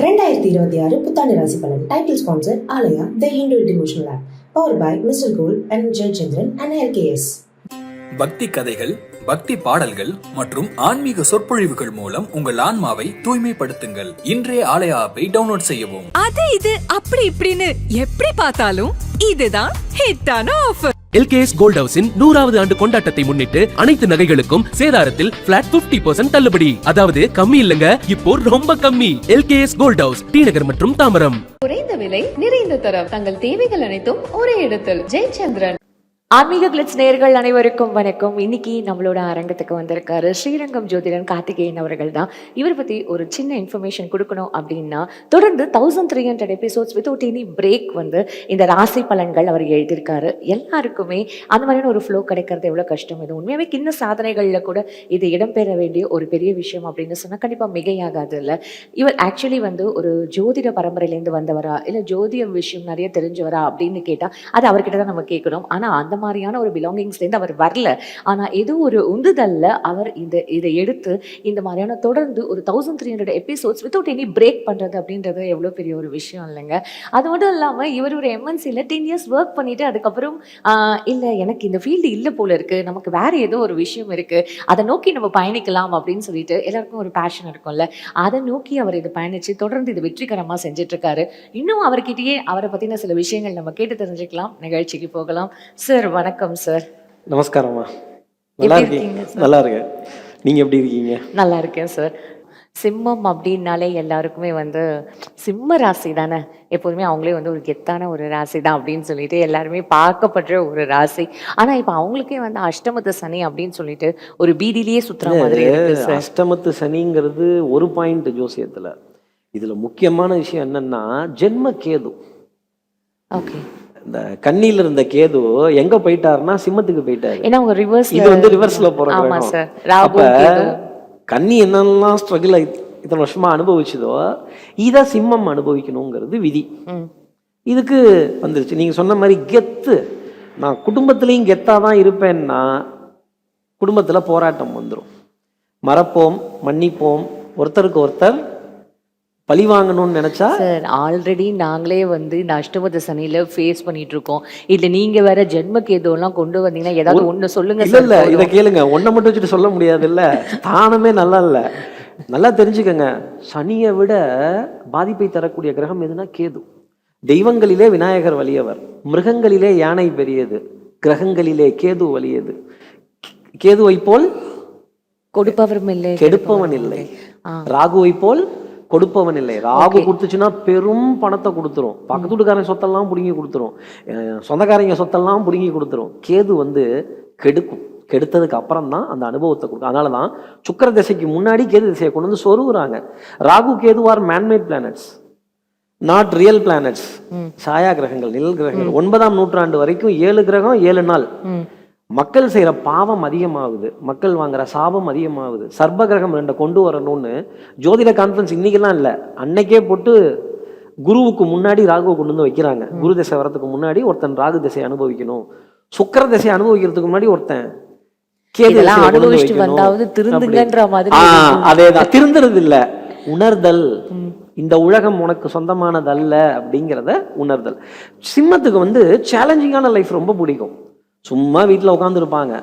2026 புத்தாண்டு ராசி பலன். Title sponsor Aalaya the Hindu devotional app. Power by Mister Gold and Jayachandran and LKS. பக்தி கதைகள், பக்தி பாடல்கள் மற்றும் ஆன்மீக சொற்பொழிவுகள் மூலம் உங்கள் ஆன்மாவை தூய்மைப்படுத்துங்கள். இன்றைய ஆலயா ஆப்பை டவுன்லோட் செய்யவும். அது இது அப்படி இப்படின்னு எப்படி பார்த்தாலும் இதுதான் ஹிட்டான ஆஃபர். LKS கோல்ட் ஹவுஸின் 100வது ஆண்டு கொண்டாட்டத்தை முன்னிட்டு அனைத்து நகைகளுக்கும் சேதாரத்தில் பிளாட் 50% தள்ளுபடி. அதாவது கம்மி இல்லங்க, இப்போ ரொம்ப கம்மி. LKS கோல்ட் ஹவுஸ், டி நகர் மற்றும் தாம்பரம். குறைந்த விலை, நிறைந்த தரம், தங்கள் தேவைகள் அனைத்தும் ஒரே இடத்தில். ஜெயச்சந்திரன். ஆன்மீக கிளிட்ஸ் நேயர்கள் அனைவருக்கும் வணக்கம். இன்னைக்கு நம்மளோட அரங்கத்துக்கு வந்திருக்காரு ஸ்ரீரங்கம் ஜோதிடன் கார்த்திகேயன் அவர்கள் தான். இவரை பற்றி ஒரு சின்ன இன்ஃபர்மேஷன் கொடுக்கணும் அப்படின்னா, தொடர்ந்து 1300 எபிசோட்ஸ் வித்வுட் எனி பிரேக் இந்த ராசி பலன்கள் அவர் எழுதியிருக்காரு. எல்லாருக்குமே அந்த மாதிரியான ஒரு ஃப்ளோ கிடைக்கிறது எவ்வளோ கஷ்டம். இது உண்மையாகவே கிண்ண சாதனைகளில் கூட இது இடம்பெற வேண்டிய ஒரு பெரிய விஷயம் அப்படின்னு சொன்னால் கண்டிப்பாக மிகையாகாது இல்லை. இவர் ஆக்சுவலி ஒரு ஜோதிட பரம்பரையிலேருந்து வந்தவரா, இல்லை ஜோதிட விஷயம் நிறைய தெரிஞ்சவரா அப்படின்னு கேட்டால் அது அவர்கிட்ட தான் நம்ம கேட்கணும். ஆனால் அந்த மாதிரியான ஒரு பிலாங்கிங்ஸ்லேருந்து அவர் வரல. ஆனால் ஏதோ ஒரு உந்துதல்ல அவர் இதை எடுத்து இந்த மாதிரியான தொடர்ந்து ஒரு 1300 எபிசோட்ஸ் வித்வுட் எனி பிரேக் பண்ணுறது அப்படின்றது எவ்வளோ பெரிய ஒரு விஷயம் இல்லைங்க. அது மட்டும் இல்லாமல் இவர் ஒரு MNCயில் 10 years ஒர்க் பண்ணிட்டு அதுக்கப்புறம் இல்லை எனக்கு இந்த ஃபீல்டு இல்லை போல இருக்குது, நமக்கு வேறு ஏதோ ஒரு விஷயம் இருக்குது, அதை நோக்கி நம்ம பயணிக்கலாம் அப்படின்னு சொல்லிட்டு எல்லாருக்கும் ஒரு பேஷன் இருக்கும்ல, அதை நோக்கி அவர் இதை பயணித்து தொடர்ந்து இது வெற்றிகரமாக செஞ்சிட்ருக்காரு. இன்னும் அவர்கிட்டயே அவரை பற்றின சில விஷயங்கள் நம்ம கேட்டு தெரிஞ்சுக்கலாம். நிகழ்ச்சிக்கு போகலாம். சார் வணக்கம். சார் நமஸ்காரம்மா. நல்லா இருக்கீங்க? நல்லா இருக்கேன். நீங்க எப்படி இருக்கீங்க? நல்லா இருக்கேன் சார். சிம்மம் அப்படின்னாலே எல்லாருக்குமே சிம்ம ராசி தானே, எப்போதுமே அவங்களே ஒரு கெத்தான ஒரு ராசி தான் அப்படின்னு சொல்லிட்டு எல்லாருமே பார்க்கப்படுற ஒரு ராசி. ஆனால் இப்போ அவங்களுக்கே அஷ்டமத்து சனி அப்படின்னு சொல்லிட்டு ஒரு பீதியிலேயே சுற்றுற மாதிரி இருக்கு. அஷ்டமத்து சனிங்கிறது ஒரு பாயிண்ட் ஜோசியத்தில். இதுல முக்கியமான விஷயம் என்னன்னா ஜென்ம கேது. ஓகே. இந்த கண்ணில இருந்த கேது எங்க போயிட்டாருன்னா சிம்மத்துக்கு போயிட்டாரு. ஏன்னா அவங்க ரிவர்ஸ், இது ரிவர்ஸ்ல போறாங்க. அப்ப கன்னி என்னெல்லாம் ஸ்ட்ரகிள் இத்தனை வருஷமா அனுபவிச்சதோ இதை சிம்மம் அனுபவிக்கணுங்கிறது விதி. இதுக்கு வந்துருச்சு. நீங்க சொன்ன மாதிரி கெத்து, நான் குடும்பத்திலையும் கெத்தாதான் இருப்பேன்னா குடும்பத்துல போராட்டம் வந்துடும். மறப்போம், மன்னிப்போம், ஒருத்தருக்கு ஒருத்தர் பழி வாங்கணும்னு நினைச்சா. சார் ஆல்ரெடி நாங்களே இந்த அஷ்டமத சனியில ஃபேஸ் பண்ணிட்டு இருக்கோம். இல்ல நீங்க வேற ஜென்ம கேதுவெல்லாம் கொண்டு வந்தீங்கன்னா ஏதாவது ஒண்ணு சொல்லுங்க. இல்ல இதை கேளுங்க, ஒன்ன மட்டும் வச்சுட்டு சொல்ல முடியாது இல்ல. தானமே நல்லா இல்ல. நல்லா தெரிஞ்சுக்கங்க, சனியை விட பாதிப்பை தரக்கூடிய கிரகம் எதுனா கேது. தெய்வங்களிலே விநாயகர் வலியவர், மிருகங்களிலே யானை பெரியது, கிரகங்களிலே கேது வலியது. கேதுவை போல் கொடுப்பவரும் இல்லை, கெடுப்பவன் இல்லை. ராகுவை போல் கொடுப்பவன் இல்லை. ராகு கொடுத்துச்சுன்னா பெரும் பணத்தை கொடுத்துரும், பக்கத்து வீட்டுக்காரங்க சொத்தெல்லாம் பிடுங்கி கொடுத்துரும், சொந்தக்காரங்க சொத்தெல்லாம் பிடுங்கி கொடுத்துரும். கேது கெடுக்கும். கெடுத்ததுக்கு அப்புறம் தான் அந்த அனுபவத்தை கொடுக்கும். அதனாலதான் சுக்கிர திசைக்கு முன்னாடி கேது திசையை கொண்டு வந்து சொருகுறாங்க. Rahu Ketu are manmade planets, not real planets. சாயா கிரகங்கள், நிழல் கிரகங்கள். 9ஆம் நூற்றாண்டு வரைக்கும் 7 கிரகம் 7 நாள். மக்கள் செய்யற பாவம் அதிகமாகுது, மக்கள் வாங்குற சாபம் அதிகமாகுது. சர்ப கிரகம் 2 கொண்டு வரணும்னு ஜோதிட கான்ஃபரன்ஸ் இன்னைக்கெல்லாம் இல்லை, அன்னைக்கே போட்டு குருவுக்கு முன்னாடி ராகுவை கொண்டு வந்து வைக்கிறாங்க. குரு திசை வரதுக்கு முன்னாடி ஒருத்தன் ராகு திசை அனுபவிக்கணும், சுக்கிர திசை அனுபவிக்கிறதுக்கு முன்னாடி ஒருத்தன் அதேதான். திருந்துறது இல்ல, உணர்தல். இந்த உலகம் உனக்கு சொந்தமானதல்ல அப்படிங்கிறத உணர்தல். சிம்மத்துக்கு சேலஞ்சிங்கான லைஃப் ரொம்ப பிடிக்கும். சும்மா வீட்டில் உட்காந்துருப்பாங்க.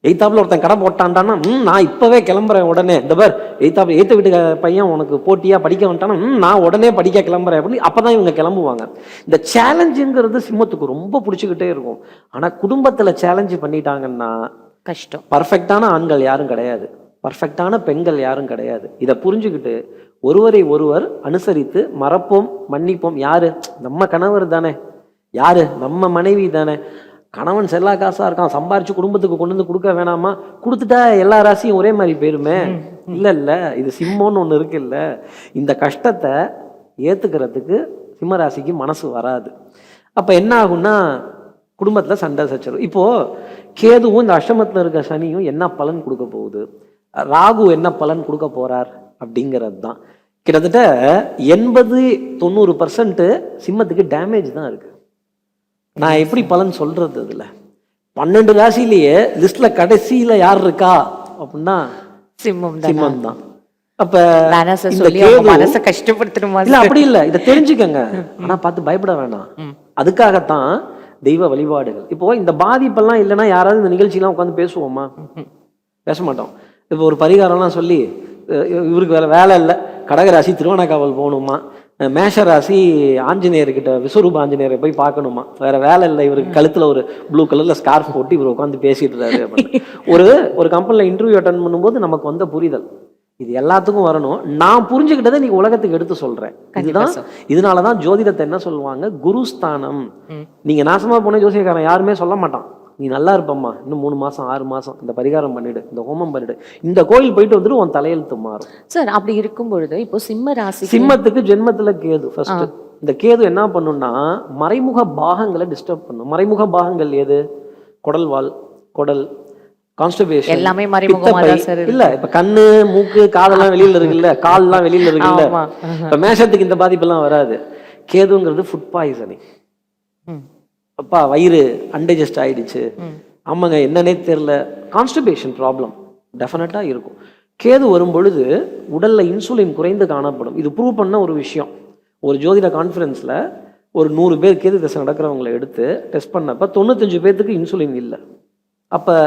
எய்த்தாப்புல ஒருத்தன் கடை போட்டான்டானா நான் இப்பவே கிளம்புறேன் உடனே. இந்த பார் எய்த்த வீட்டு பையன் உனக்கு போட்டியா படிக்க வந்துட்டானா நான் உடனே படிக்க கிளம்புறேன் அப்படின்னு அப்பதான் இவங்க கிளம்புவாங்க. இந்த சேலஞ்சுங்கிறது சிம்மத்துக்கு ரொம்ப பிடிச்சிக்கிட்டே இருக்கும். ஆனா குடும்பத்துல சேலஞ்சு பண்ணிட்டாங்கன்னா கஷ்டம். பர்ஃபெக்டான ஆண்கள் யாரும் கிடையாது, பர்ஃபெக்டான பெண்கள் யாரும் கிடையாது. இதை புரிஞ்சுக்கிட்டு ஒருவரை ஒருவர் அனுசரித்து மறப்போம், மன்னிப்போம். யாரு? நம்ம கணவர் தானே, யாரு? நம்ம மனைவி தானே. கணவன் செல்லா காசா இருக்கான், சம்பாரிச்சு குடும்பத்துக்கு கொண்டு வந்து கொடுக்க வேணாமா? கொடுத்துட்டா எல்லா ராசியும் ஒரே மாதிரி போயிருமே. இல்ல இது சிம்மம்னு ஒண்ணு இருக்கு இல்ல. இந்த கஷ்டத்தை ஏத்துக்கிறதுக்கு சிம்ம ராசிக்கு மனசு வராது. அப்ப என்ன ஆகும்னா குடும்பத்துல சண்டை சச்சரவு. இப்போ கேதுவும் இந்த அஷ்டமத்துல இருக்க சனியும் என்ன பலன் கொடுக்க போகுது, ராகு என்ன பலன் கொடுக்க போறார் அப்படிங்கிறது தான். கிட்டத்தட்ட 80-90% சிம்மத்துக்கு டேமேஜ் தான் இருக்கு. நான் எப்படி பலன் சொல்றது? இதுல 12 ராசிலேயே லிஸ்ட்ல கடைசியில யார் இருக்கா அப்படின்னா சிம்மம் தான். அப்ப வேணாம் சார் இந்த சொல்லி அவங்க கேது மனசை கஷ்டப்படுத்தணுமா இல்ல அப்படி இல்ல, இதை தெரிஞ்சுக்கங்க. ஆனா பார்த்து பயப்பட வேணாம். அதுக்காகத்தான் தெய்வ வழிபாடுகள். இப்போ இந்த பாதிப்பெல்லாம் இல்லைன்னா யாராவது இந்த நிகழ்ச்சியெல்லாம் உட்காந்து பேசுவோமா? பேச மாட்டோம். இப்போ ஒரு பரிகாரம்லாம் சொல்லி இவருக்கு வேற வேலை இல்லை, கடகராசி திருவண்ணாக்காவல் போகணுமா, மேஷ ராசி ஆஞ்சநேயர்கிட்ட விஸ்வரூப ஆஞ்சநேயரை போய் பார்க்கணுமா, வேற வேலை இல்லை, இவருக்கு கழுத்துல ஒரு ப்ளூ கலர்ல ஸ்கார்ஃப் போட்டு இவர் உட்காந்து பேசிட்டு இருக்காரு அப்படின்னு. ஒரு கம்பெனில இன்டர்வியூ அட்டன் பண்ணும்போது நமக்கு வந்த புரிதல் இது எல்லாத்துக்கும் வரணும். நான் புரிஞ்சுக்கிட்டதை நீ உலகத்துக்கு எடுத்து சொல்றேன். இதுதான், இதனாலதான் ஜோதிடத்தை என்ன சொல்லுவாங்க, குருஸ்தானம். நீங்க நாசமா போன ஜோசியக்காரன் யாருமே சொல்ல மாட்டான், நீ நல்லா இருப்பம்மா, இன்னும் 3 மாசம் 6 மாசம் இந்த பரிகாரம் பண்ணிடு, இந்த ஹோமம் பண்ணிடு, இந்த கோயில் போயிட்டு வந்துட்டு உன் தலையெழுத்து மாறும். சார் அப்படி இருக்கும் பொழுது இப்போ சிம்ம ராசி, சிம்மத்துக்கு ஜென்மத்துல கேது ஃபர்ஸ்ட். இந்த கேது என்ன பண்ணும்னா மறைமுக பாகங்களை டிஸ்டர்ப் பண்ணும். மறைமுக பாகங்கள் எது? குடல்வால், குடல், கான்ஸ்டிபேஷன், எல்லாமே மறைமுகமா தான் சார் இருக்கு. இல்ல இப்ப கண்ணு, மூக்கு, காதெல்லாம் வெளியில இருக்குல்ல, கால்லாம் வெளியில இருக்குல்ல. இப்ப மேஷத்துக்கு இந்த பாதிப்பெல்லாம் வராது. கேதுங்கிறது ஃபுட் பாய்சனிங். அப்பா வயிறு அன்டைஜஸ்ட் ஆயிடுச்சு, ஆமாங்க என்னன்னே தெரியல, கான்ஸ்டிபேஷன் ப்ராப்ளம் டெஃபினட்டா இருக்கும். கேது வரும் பொழுது உடல்ல இன்சுலின் குறைந்து காணப்படும். இது ப்ரூவ் பண்ண ஒரு விஷயம். ஒரு ஜோதிட கான்ஃபரன்ஸ்ல ஒரு 100 பேர் கேது தசை நடக்கிறவங்களை எடுத்து டெஸ்ட் பண்ணப்ப 95 பேர்த்துக்கு இன்சுலின் இல்லை. அப்ப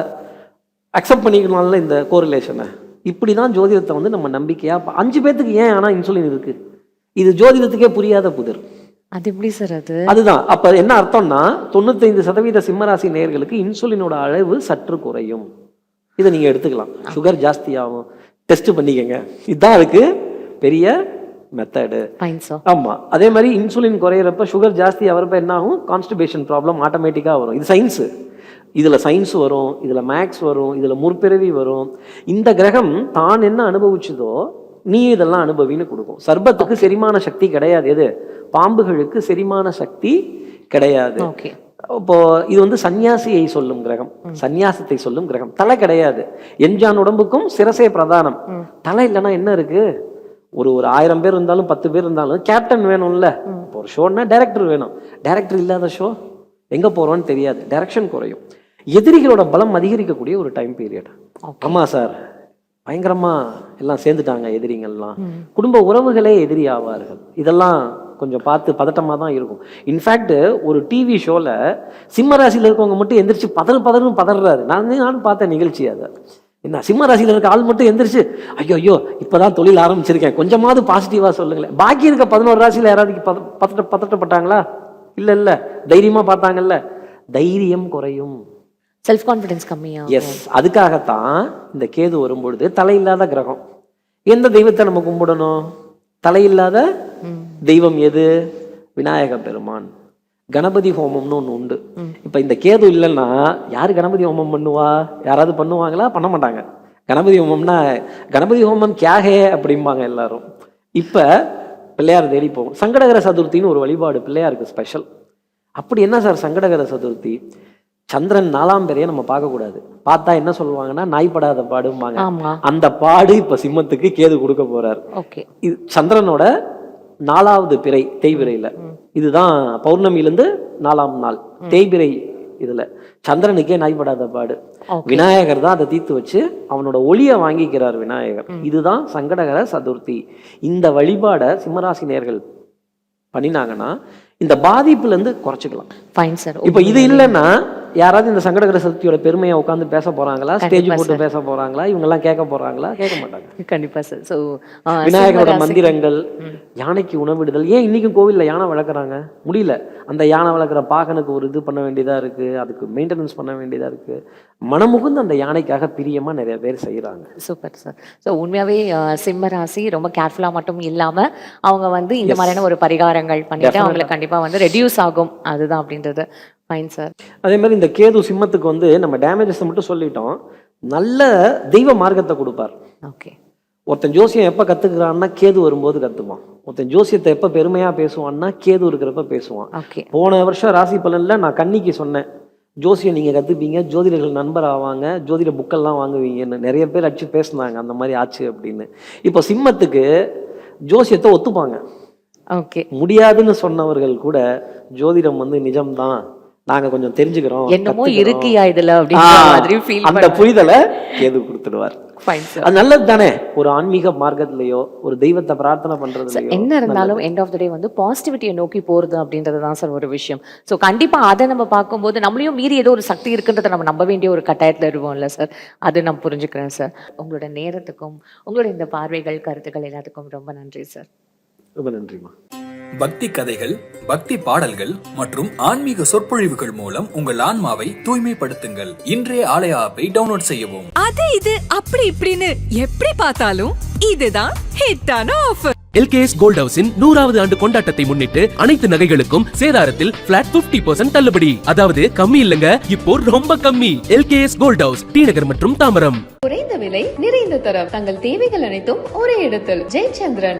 அக்செப்ட் பண்ணிக்கணும்ல இந்த கோரிலேஷனை. இப்படி தான் ஜோதிடத்தை வந்து நம்ம நம்பிக்கையா 5 பேர்த்துக்கு ஏன் ஆனால் இன்சுலின் இருக்கு, இது ஜோதிடத்துக்கே புரியாத புதிர். அது எப்படி சார் அது? அதுதான். அப்ப என்ன அர்த்தம்னா 95% சிம்மராசி நேயர்களுக்கு இன்சுலினோட அளவு சற்று குறையும். இதை நீங்க எடுத்துக்கலாம். சுகர் ஜாஸ்தியாகும், டெஸ்ட் பண்ணிக்கங்க. இதுதான் அதுக்கு பெரிய மெத்தடு. ஆமா. அதே மாதிரி இன்சுலின் குறையிறப்ப சுகர் ஜாஸ்தி ஆகிறப்ப என்ன ஆகும், கான்ஸ்டிபேஷன் ப்ராப்ளம் ஆட்டோமேட்டிக்கா வரும். இது சயின்ஸ். இதுல சயின்ஸ் வரும், இதுல மேக்ஸ் வரும், இதுல முற்பிறவி வரும். இந்த கிரகம் தான் என்ன அனுபவிச்சதோ நீ இதெல்லாம் அனுபவின்னு கொடுக்கும். சர்பத்துக்கு செரிமான சக்தி கிடையாது. எது? பாம்புகளுக்கு செரிமான சக்தி கிடையாது. இப்போ இது வந்து சன்னியாசியை சொல்லும் கிரகம், சன்னியாசத்தை சொல்லும் கிரகம். தலை கிடையாது. எஞ்சான் உடம்புக்கும் சிரசே பிரதானம். தலை இல்லைன்னா என்ன இருக்கு? ஒரு 1000 பேர் இருந்தாலும் 10 பேர் இருந்தாலும் கேப்டன் வேணும்ல. ஒரு ஷோன்னா டைரக்டர் வேணும். டைரக்டர் இல்லாத ஷோ எங்க போறோம்னு தெரியாது, டைரக்ஷன் குறையும். எதிரிகளோட பலம் அதிகரிக்கக்கூடிய ஒரு டைம் பீரியட். ஆமா சார், பயங்கரமா எல்லாம் சேர்ந்துட்டாங்க எதிரிங்கள்லாம். குடும்ப உறவுகளே எதிரி ஆவார்கள். இதெல்லாம் கொஞ்சம் பார்த்து பதட்டமா தான் இருக்கும். இன்ஃபேக்ட் ஒரு டிவி ஷோல சிம்மராசியில் இருக்கவங்க மட்டும் எந்திரிச்சு பதறுன்னு பதறாரு. நானும் பார்த்தேன் நிகழ்ச்சி. அதை என்ன, சிம்மராசியில் இருக்க ஆள் மட்டும் எந்திரிச்சு ஐயோ இப்பதான் தொழில் ஆரம்பிச்சிருக்கேன், கொஞ்சமாவது பாசிட்டிவா சொல்லுங்களேன். பாக்கி இருக்க 11 ராசியில யாராவது பதட்டப்பட்டாங்களா? இல்ல தைரியமா பார்த்தாங்கல்ல. தைரியம் குறையும், செல்ஃப் கான்ஃபிடன்ஸ் கம்மியா. எஸ். அதுக்காகத்தான் இந்த கேது வரும்பொழுது தலையில்லாத கிரகம். எந்த தெய்வத்தை நம்ம கும்பிடணும்? தலையில்லாத தெய்வம் எது? விநாயக பெருமான். கணபதி ஹோமம்னு ஒண்ணு உண்டு. இப்ப இந்த கேது இல்லைன்னா யாரு கணபதி ஹோமம் பண்ணுவா? யாராவது பண்ணுவாங்களா? பண்ண மாட்டாங்க. கணபதி ஹோமம்னா கணபதி ஹோமம் கியாகே அப்படிம்பாங்க எல்லாரும். இப்ப பிள்ளையார் தேடி போகும். சங்கடகர சதுர்த்தின்னு ஒரு வழிபாடு பிள்ளையாருக்கு ஸ்பெஷல். அப்படி என்ன சார் சங்கடகர சதுர்த்தி? சந்திரன் 4ஆம் பேரையே நம்ம பார்க்க கூடாது. பார்த்தா என்ன சொல்லுவாங்கன்னா நாய்ப்படாத பாடும்பாங்க. அந்த பாடு இப்ப சிம்மத்துக்கு கேது கொடுக்க போறாரு. இது சந்திரனோட 4வது பிறை தேய்பிரையில. இதுதான் பௌர்ணமியிலிருந்து 4ஆம் நாள் தேய்பிரை. இதுல சந்திரனுக்கே நாய்ப்படாத பாடு. விநாயகர் தான் அதை தீர்த்து வச்சு அவனோட ஒளியை வாங்கிக்கிறார் விநாயகர். இதுதான் சங்கடகர சதுர்த்தி. இந்த வழிபாட சிம்மராசி நேயர்கள் பண்ணினாங்கன்னா இந்த பாதிப்புல இருந்து குறைச்சிக்கலாம். இப்ப இது இல்லைன்னா யாராவது இந்த சங்கடகர சதுர்த்தியோட பெருமையை உட்காந்து பேச போறாங்களா? ஸ்டேஜ் போட்டு பேச போறாங்களா? இவங்க எல்லாம் கேட்க போறாங்களா? கேட்க மாட்டாங்க. கண்டிப்பா சார். சோ விநாயகரோட மந்திரங்கள், யானைக்கு உணவிடுதல். ஏன் இன்னைக்கு கோவில்ல யானை வளர்க்குறாங்க? முடியல. அந்த யானை வளர்க்குற பாகனுக்கு ஒரு இது பண்ண வேண்டியதா இருக்கு, அதுக்கு மெயின்டெனன்ஸ் பண்ண வேண்டியதா இருக்கு. மனமுகுந்து அந்த யானைக்காக பிரியமா நிறைய பேர் செய்யறாங்க. Super sir. ஸோ உண்மையாவே சிம்ம ராசி ரொம்ப கேர்ஃபுல்லா மட்டும் இல்லாம அவங்க வந்து இந்த மாதிரியான ஒரு பரிகாரங்கள் பண்ணிட்டு அவங்களுக்கு கண்டிப்பா வந்து ரெடியூஸ் ஆகும். அதுதான் அப்படின்றது. Fine sir. அதே மாதிரி இந்த கேது சிம்மத்துக்கு வந்து நம்ம டேமேஜஸ் மட்டும் சொல்லிட்டோம், நல்ல தெய்வ மார்க்கத்தை கொடுப்பார். ஓகே. ஒருத்தன் ஜோசியம் எப்ப கத்துக்கிறான்னா கேது வரும்போது கத்துப்பான். ஒருத்தன் ஜோசியத்தை எப்ப பெருமையா பேசுவான்னா கேது இருக்கிறப்ப பேசுவான். போன வருஷம் ராசி பலன்ல நான் கன்னிக்கு சொன்னேன், ஜோசியம் நீங்க கத்துப்பீங்க, ஜோதிடர்கள் நண்பர் ஆவாங்க, ஜோதிட புக்கெல்லாம் வாங்குவீங்கன்னு. நிறைய பேர் அடிச்சு பேசினாங்க அந்த மாதிரி ஆச்சு அப்படின்னு. இப்போ சிம்மத்துக்கு ஜோசியத்தை ஒத்துப்பாங்க. முடியாதுன்னு சொன்னவர்கள் கூட ஜோதிடம் வந்து நிஜம்தான், நாங்க கொஞ்சம் தெரிஞ்சுக்கிறோம், என்னமோ கத்துக்கிறோம். இருக்கியா இதுல அப்படின்ற மாதிரி ஃபீல் அந்த புரிதலை கேது கொடுத்துடுவார். Fine sir. அது நல்லது தானே. ஒரு ஆன்மீக மார்க்கத்திலேயோ ஒரு தெய்வத்தை பிரார்த்தனை பண்றதுலயோ என்ன இருந்தாலும் எண்ட் ஆஃப் த டே வந்து பாசிட்டிவிட்டியை நோக்கி போறது அப்படின்றது தான் சார் ஒரு விஷயம். ஸோ கண்டிப்பா அதை நம்ம பார்க்கும்போது நம்மளையும் மீறி ஏதோ ஒரு சக்தி இருக்குன்றதை நம்ம நம்ப வேண்டிய ஒரு கட்டாயத்தில் இருவோம்ல சார். அது நான் புரிஞ்சுக்கிறேன் சார். உங்களோட நேரத்துக்கும் உங்களோட இந்த பார்வைகள் கருத்துக்கள் எல்லாத்துக்கும் ரொம்ப நன்றி சார். ரொம்ப நன்றிமா. பக்தி கதைகள், பக்தி பாடல்கள் மற்றும் ஆன்மீக சொற்பொழிவுகள் மூலம் உங்கள் ஆன்மாவை தூய்மைப்படுத்துங்கள். இன்றைய ஆலயா ஆப்பை டவுன்லோட் செய்யவும். அது இது அப்படி இப்படின்னு எப்படி பார்த்தாலும் இதுதான் ஹிட்டான ஆஃபர். LKS கோல்ட் ஹவுஸின் 100வது ஆண்டு கொண்டாட்டத்தை முன்னிட்டு அனைத்து நகைகளுக்கும் சேதாரத்தில் பிளாட் 50% தள்ளுபடி. அதாவது கம்மி இல்லங்க, இப்போ ரொம்ப கம்மி. LKS கோல்ட் ஹவுஸ், டி நகர் மற்றும் தாம்பரம். குறைந்த விலை, நிறைந்த தரம், தங்கள் தேவைகள் அனைத்தும் ஒரே இடத்தில். ஜெயச்சந்திரன்.